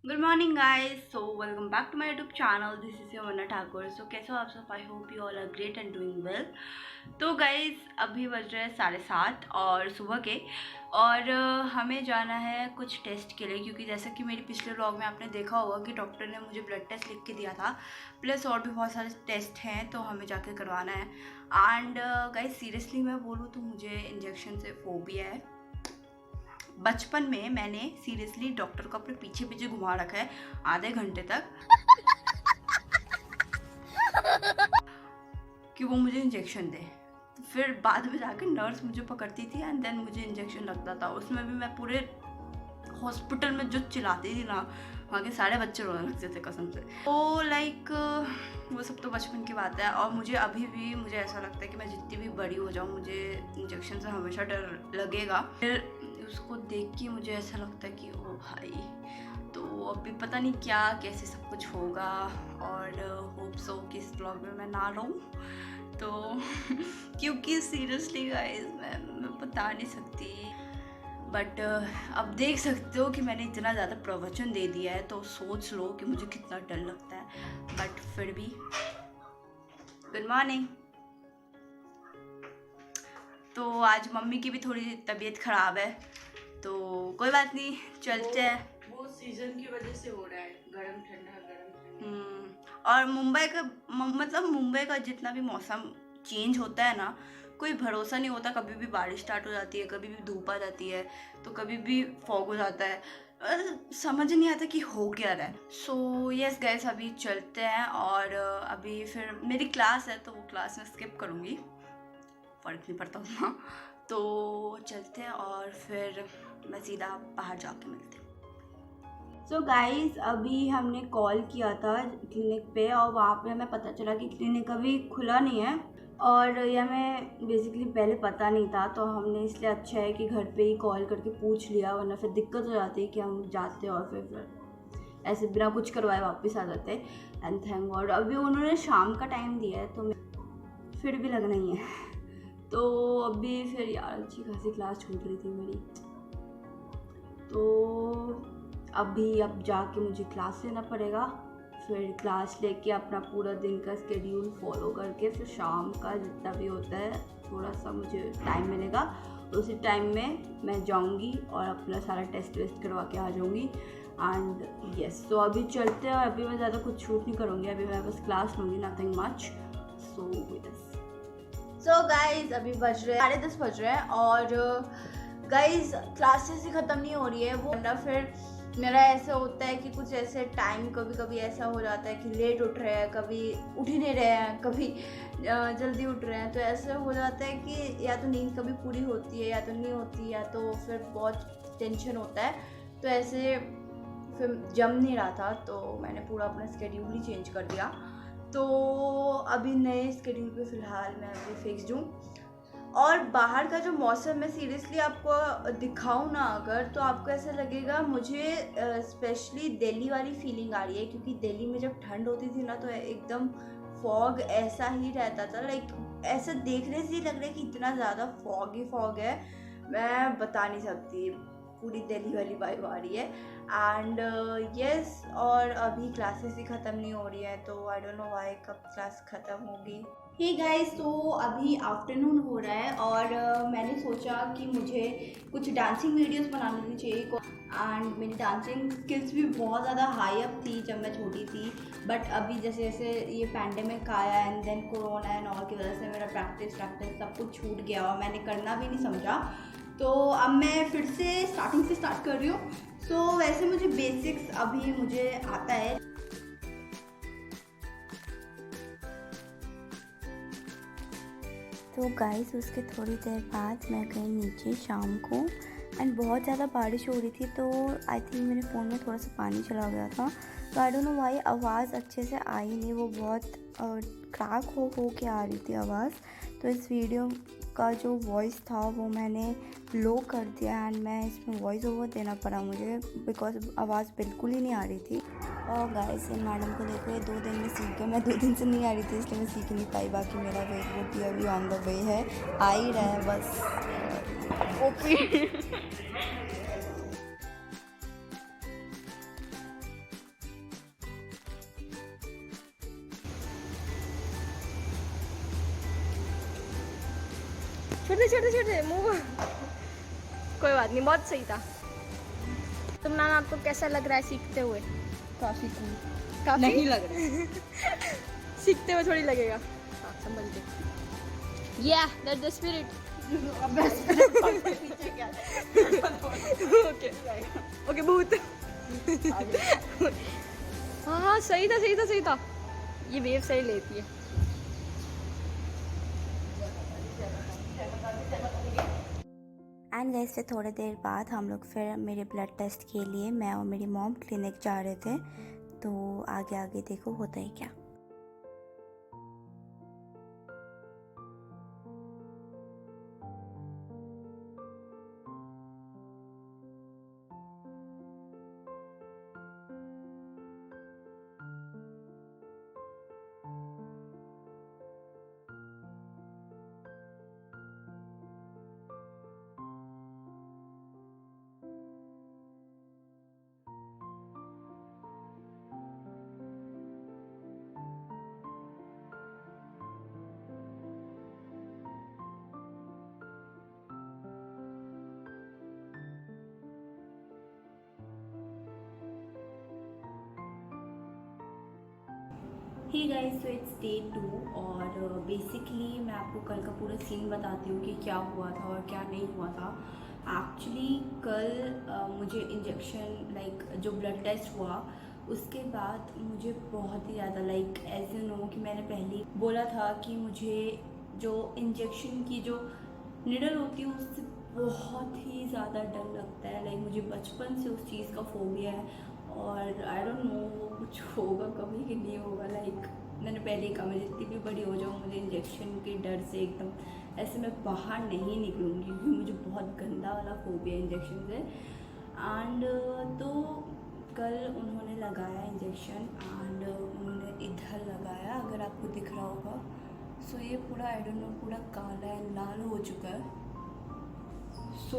Good morning guys. So welcome back to my YouTube channel. This is Yamuna Thakur. So कैसे हो आप सब? I hope you all are great and doing well. तो guys अभी बज रहे हैं 7:30 और सुबह के, और हमें जाना है कुछ टेस्ट के लिए, क्योंकि जैसे कि मेरे पिछले व्लॉग में आपने देखा होगा कि डॉक्टर ने मुझे ब्लड टेस्ट लिख के दिया था, प्लस और भी बहुत सारे टेस्ट हैं तो हमें जाके करवाना है। एंड गाइज सीरियसली मैं बोलूँ तो मुझे इंजेक्शन से फोबिया है। बचपन में मैंने सीरियसली डॉक्टर को अपने पीछे पीछे घुमा रखा है आधे घंटे तक कि वो मुझे इंजेक्शन दे। फिर बाद में जाकर नर्स मुझे पकड़ती थी एंड देन मुझे इंजेक्शन लगता था। उसमें भी मैं पूरे हॉस्पिटल में जो चिल्लाती थी ना, वहाँ के सारे बच्चे रोने लगते थे कसम से। तो लाइक वो सब तो बचपन की बात है, और मुझे अभी भी मुझे ऐसा लगता है कि मैं जितनी भी बड़ी हो जाऊँ मुझे इंजेक्शन से हमेशा डर लगेगा। फिर उसको देख के मुझे ऐसा लगता है कि ओ भाई, तो अभी पता नहीं क्या कैसे सब कुछ होगा, और होप सो कि इस ब्लॉग में मैं ना रहूँ तो क्योंकि सीरियसली गाइस मैं बता नहीं सकती। बट अब देख सकते हो कि मैंने इतना ज़्यादा प्रवचन दे दिया है, तो सोच लो कि मुझे कितना डर लगता है। बट फिर भी गुड मॉर्निंग। तो आज मम्मी की भी थोड़ी तबीयत ख़राब है, तो कोई बात नहीं, चलते हैं। वो सीजन की वजह से हो रहा है, गरम ठंडा। और मुंबई का मतलब मुंबई का जितना भी मौसम चेंज होता है ना, कोई भरोसा नहीं होता। कभी भी बारिश स्टार्ट हो जाती है, कभी भी धूप आ जाती है, तो कभी भी फॉग हो जाता है। समझ नहीं आता कि हो क्या रहा है। सो यस गाइस, अभी चलते हैं। और अभी फिर मेरी क्लास है तो वो क्लास में स्किप करूँगी, फ़र्क नहीं पड़ता उतना। तो चलते हैं और फिर मैं सीधा बाहर जाके मिलती हूँ। सो गाइस, अभी हमने कॉल किया था क्लिनिक पे, और वहाँ पे हमें पता चला कि क्लिनिक अभी खुला नहीं है, और ये हमें बेसिकली पहले पता नहीं था। तो हमने इसलिए अच्छा है कि घर पे ही कॉल करके पूछ लिया, वरना फिर दिक्कत हो जाती है कि हम जाते और फिर ऐसे बिना कुछ करवाए वापस आ जाते। एंड थैंक गॉड अभी उन्होंने शाम का टाइम दिया है, तो फिर भी लगना ही है। तो अभी फिर यार अच्छी खासी क्लास छूट रही थी मेरी, तो अब जाके मुझे क्लास लेना पड़ेगा। फिर क्लास लेके अपना पूरा दिन का स्केड्यूल फॉलो करके फिर शाम का जितना भी होता है थोड़ा सा मुझे टाइम मिलेगा, उसी टाइम में मैं जाऊंगी और अपना सारा टेस्ट वेस्ट करवा के आ जाऊंगी। एंड यस, तो अभी चलते हैं। अभी मैं ज़्यादा कुछ शूट नहीं करूँगी, अभी मैं बस क्लास लूँगी, नथिंग मच। सो गाइज अभी बज रहे 10:30 बज रहे हैं, और गाइज क्लासेस ही ख़त्म नहीं हो रही है वो, वरना फिर मेरा ऐसा होता है कि कुछ ऐसे टाइम कभी कभी ऐसा हो जाता है कि लेट उठ रहे हैं, कभी उठ ही नहीं रहे हैं, कभी जल्दी उठ रहे हैं। तो ऐसा हो जाता है कि या तो नींद कभी पूरी होती है या तो नहीं होती, या तो फिर बहुत टेंशन होता है। तो ऐसे फिर जम नहीं रहा था, तो मैंने पूरा अपना स्केड्यूल ही चेंज कर दिया। तो अभी नए स्केड्यूल पे फ़िलहाल मैं अभी फिक्स्ड हूँ। और बाहर का जो मौसम है सीरियसली आपको दिखाऊँ ना अगर, तो आपको ऐसा लगेगा, मुझे स्पेशली दिल्ली वाली फीलिंग आ रही है, क्योंकि दिल्ली में जब ठंड होती थी ना तो एकदम फॉग ऐसा ही रहता था। लाइक ऐसा देखने से ही लग रहा है कि इतना ज़्यादा फॉग है, मैं बता नहीं सकती। पूरी दिल्ली वाली वाइब आ रही है। एंड यस, और अभी क्लासेस ही ख़त्म नहीं हो रही है, तो आई डोंट नो व्हाई कब क्लास ख़त्म होगी। हे गाइस, तो अभी आफ्टरनून हो रहा है, और मैंने सोचा कि मुझे कुछ डांसिंग वीडियोस बनानी चाहिए। एंड मेरी डांसिंग स्किल्स भी बहुत ज़्यादा हाई अप थी जब मैं छोटी थी, बट अभी जैसे जैसे ये पैंडेमिक आया and then corona and all की वजह से मेरा प्रैक्टिस सब कुछ छूट गया, और मैंने करना भी नहीं समझा। तो अब मैं फिर से स्टार्टिंग से स्टार्ट कर रही हूँ। सो वैसे मुझे बेसिक्स अभी मुझे आता है। तो गाइस उसके थोड़ी देर बाद मैं गई नीचे शाम को, एंड बहुत ज़्यादा बारिश हो रही थी, तो आई थिंक मेरे फ़ोन में थोड़ा सा पानी चला गया था। तो आई डोंट नो व्हाई आवाज़ अच्छे से आई नहीं, वो बहुत क्रैक हो के आ रही थी आवाज़। तो इस वीडियो का जो वॉइस था वो मैंने लो कर दिया, एंड मैं इसमें वॉइस ओवर देना पड़ा मुझे, बिकॉज आवाज़ बिल्कुल ही नहीं आ रही थी। और गाइस इन मैडम को देखो, ये 2 दिन में सीख गए, मैं 2 दिन से नहीं आ रही थी इसलिए मैं सीख नहीं पाई। बाकी मेरा वेट भी अभी ऑन द वे है, आ ही रहा है बस। ओपी छोटे मुंह। कोई बात नहीं, बहुत सही था। तो मैम आपको कैसा लग रहा है सीखते हुए? काफी कूल काफी नहीं लग रहा। सीखते हुए थोड़ी लगेगा। हाँ संभल के। या that the spirit. Okay okay भूत। हाँ सही था। ये वेव सही लेती है। एंड गाइस फिर थोड़ी देर बाद हम लोग फिर मेरे ब्लड टेस्ट के लिए मैं और मेरी मॉम क्लिनिक जा रहे थे। तो आगे आगे देखो होता है क्या। ही गाइस सो इट्स डे 2 और बेसिकली मैं आपको कल का पूरा सीन बताती हूँ कि क्या हुआ था और क्या नहीं हुआ था। एक्चुअली कल मुझे इंजेक्शन जो ब्लड टेस्ट हुआ उसके बाद मुझे बहुत ही ज़्यादा एज यू नो कि मैंने पहले ही बोला था कि मुझे जो इंजेक्शन की जो निडल होती है उससे बहुत ही ज़्यादा डर लगता है। मुझे बचपन से उस चीज़ का फोबिया है और आई डोंट नो वो कुछ होगा कभी कि नहीं होगा। मैंने पहले ही कहा मैं जितनी भी बड़ी हो जाऊँ मुझे इंजेक्शन के डर से एकदम ऐसे मैं बाहर नहीं निकलूँगी क्योंकि मुझे बहुत गंदा वाला फोबिया है इंजेक्शन से। एंड तो कल उन्होंने लगाया इंजेक्शन एंड उन्होंने इधर लगाया, अगर आपको दिख रहा होगा। सो ये पूरा आई डोंट नो पूरा काला है, लाल हो चुका है। So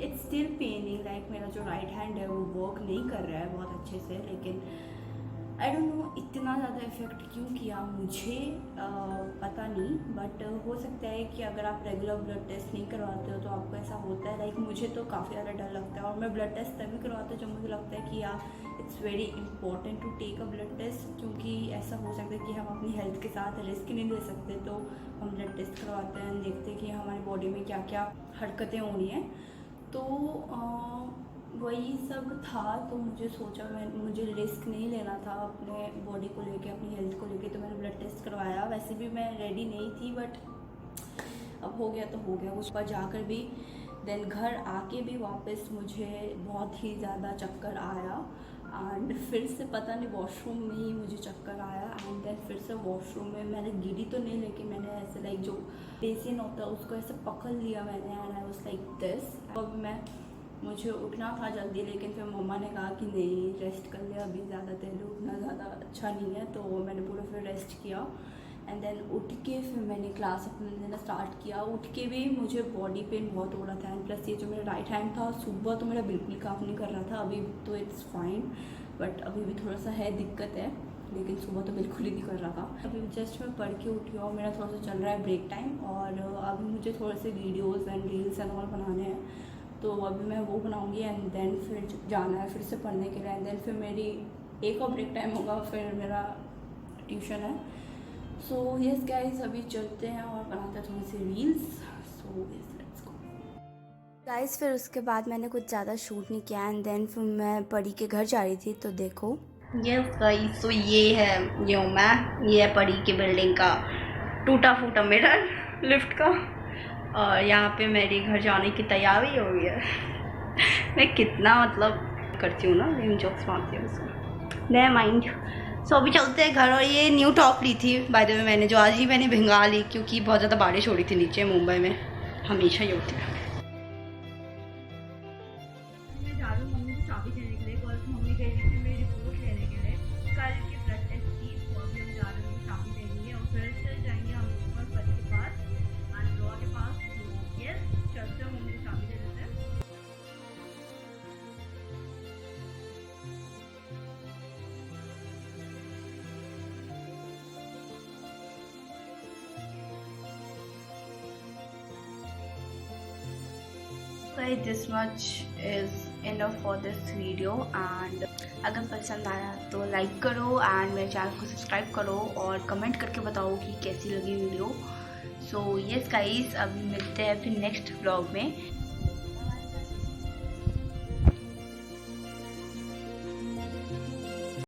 it's still paining. मेरा जो राइट हैंड है वो वर्क नहीं कर रहा है बहुत अच्छे से, लेकिन आई डोंट नो इतना ज़्यादा इफ़ेक्ट क्यों किया मुझे पता नहीं। बट हो सकता है कि अगर आप रेगुलर ब्लड टेस्ट नहीं करवाते हो तो आपको ऐसा होता है। मुझे तो काफ़ी ज़्यादा डर लगता है और मैं ब्लड टेस्ट तभी करवाती हूँ जब मुझे लगता है कि यार it's very important to take a blood test, क्योंकि ऐसा हो सकता है कि हम अपनी हेल्थ के साथ रिस्क नहीं ले सकते। तो हम ब्लड टेस्ट करवाते हैं, देखते हैं कि हमारी बॉडी में क्या क्या हरकतें हो रही हैं। तो वही सब था। तो मुझे सोचा मुझे रिस्क नहीं लेना था अपने बॉडी को लेके, अपनी हेल्थ को लेके। तो मैंने ब्लड टेस्ट करवाया। वैसे भी मैं रेडी नहीं थी बट अब हो गया तो हो गया। उस पर जाकर भी देन घर आके भी वापस मुझे बहुत ही ज़्यादा चक्कर आया एंड फिर से पता नहीं वॉशरूम में ही मुझे चक्कर आया एंड देन फिर से वॉशरूम में मैंने गिरी तो नहीं, लेकिन मैंने ऐसे जो बेसिन होता है उसको ऐसे पकड़ लिया मैंने and I was like this. अब मुझे उठना था जल्दी, लेकिन फिर मम्मा ने कहा कि नहीं रेस्ट कर ले, अभी ज़्यादा देर उठना ज़्यादा अच्छा नहीं है। तो मैंने पूरा फिर रेस्ट किया एंड देन उठ के फिर मैंने क्लास अपना देना स्टार्ट किया। उठ के भी मुझे बॉडी पेन बहुत हो रहा था एंड प्लस ये जो मेरा राइट हैंड था सुबह तो मेरा बिल्कुल काम नहीं कर रहा था। अभी तो इट्स फाइन बट अभी भी थोड़ा सा है दिक्कत है, लेकिन सुबह तो बिल्कुल ही नहीं कर रहा था। अभी जस्ट मैं पढ़ के उठी हूँ और मेरा थोड़ा सा चल रहा है ब्रेक टाइम और अभी मुझे थोड़े से videos and reels and all बनाने हैं। तो अभी मैं वो बनाऊँगी एंड देन फिर जाना है फिर से पढ़ने के लिए एंड देन फिर मेरी एक और ब्रेक टाइम होगा, फिर मेरा ट्यूशन है। सो यस गाइस अभी चलते हैं और बनाते हैं थोड़ी सी reels. So yes let's go guys. फिर उसके बाद मैंने कुछ ज़्यादा शूट नहीं किया एंड देन फिर मैं परी के घर जा रही थी। तो देखो यस गाइस, तो ये है ये है परी की बिल्डिंग का टूटा फूटा मिरर लिफ्ट का और यहाँ पे मेरी घर जाने की तैयारी हो गई है। मैं कितना करती हूँ ना, इन जोक्स मारती हूँ उसको, नहीं माइंड। सो अभी चलते हैं घर। और ये न्यू टॉप ली थी बाय द वे मैंने, जो आज ही मैंने भिंगा ली क्योंकि बहुत ज़्यादा बारिश हो रही थी नीचे मुंबई में, हमेशा ही होती है। मैं जा रही हूँ मम्मी को चाबी देने के लिए, कल मम्मी गई थी मेरी रिपोर्ट लेने के लिए कल के ब्लड टेस्ट की। तो अभी हम जा रहे हैं चाबी देंगे और फिर से जाएंगे हम ऊपर परी के पास आंटी के पास। यस चलते हैं, मम्मी को चाबी दे देते हैं। Guys this much is enough for this video and अगर पसंद आया तो लाइक करो एंड मेरे चैनल को सब्सक्राइब करो और कमेंट करके बताओ कि कैसी लगी वीडियो। सो यस गाइस, अभी मिलते हैं फिर नेक्स्ट व्लॉग में।